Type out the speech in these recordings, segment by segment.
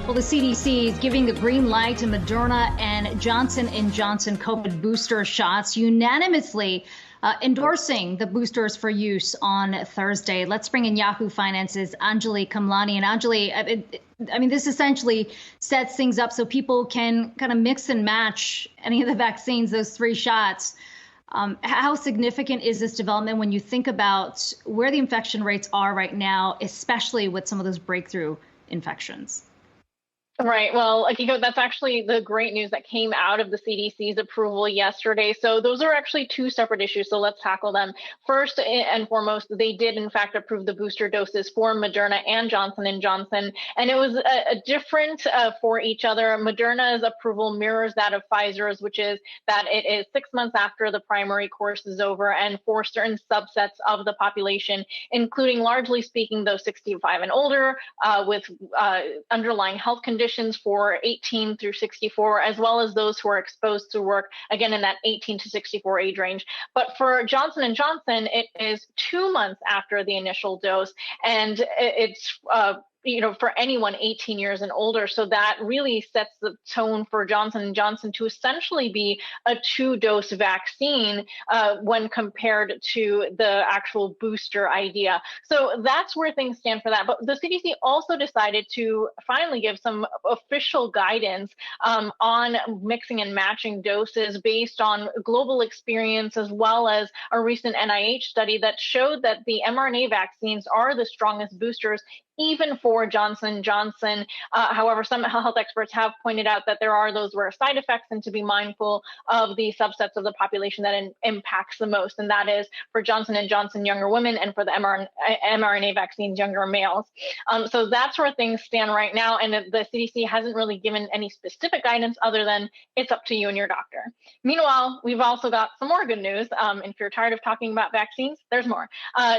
Well, the CDC is giving the green light to Moderna and Johnson & Johnson COVID booster shots, unanimously endorsing the boosters for use on Thursday. Let's bring in Yahoo Finance's Anjalee Khemlani. And Anjalee, I mean, this essentially sets things up so people can kind of mix and match any of the vaccines, those three shots. How significant is this development when you think about where the infection rates are right now, especially with some of those breakthrough infections? Right. Well, Akiko, that's actually the great news that came out of the CDC's approval yesterday. So those are actually two separate issues. So let's tackle them. First and foremost, they did, in fact, approve the booster doses for Moderna and Johnson & Johnson. And it was a different for each other. Moderna's approval mirrors that of Pfizer's, which is that it is 6 months after the primary course is over and for certain subsets of the population, including, largely speaking, those 65 and older with underlying health conditions for 18 through 64, as well as those who are exposed to work, again, in that 18 to 64 age range. But for Johnson & Johnson, it is 2 months after the initial dose, and it's for anyone 18 years and older. So that really sets the tone for Johnson & Johnson to essentially be a 2-dose vaccine when compared to the actual booster idea. So that's where things stand for that. But the CDC also decided to finally give some official guidance on mixing and matching doses based on global experience, as well as a recent NIH study that showed that the mRNA vaccines are the strongest boosters even for Johnson & Johnson. However, some health experts have pointed out that there are those rare side effects, and to be mindful of the subsets of the population that impacts the most. And that is for Johnson & Johnson, younger women, and for the mRNA vaccines, younger males. So that's where things stand right now. And the CDC hasn't really given any specific guidance other than it's up to you and your doctor. Meanwhile, we've also got some more good news. If you're tired of talking about vaccines, there's more.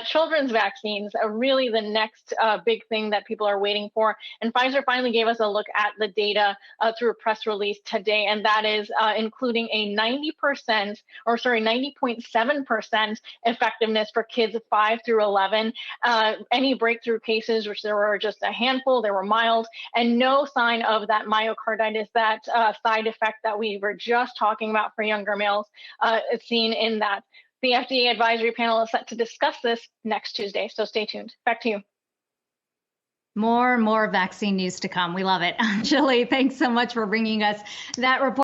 Children's vaccines are really the next big thing that people are waiting for. And Pfizer finally gave us a look at the data through a press release today, and that is including a 90.7% effectiveness for kids 5 through 11. Any breakthrough cases, which there were just a handful, they were mild, and no sign of that myocarditis, that side effect that we were just talking about for younger males, seen in that. The FDA advisory panel is set to discuss this next Tuesday, so stay tuned. Back to you. More vaccine news to come. We love it. Anjalee, thanks so much for bringing us that report.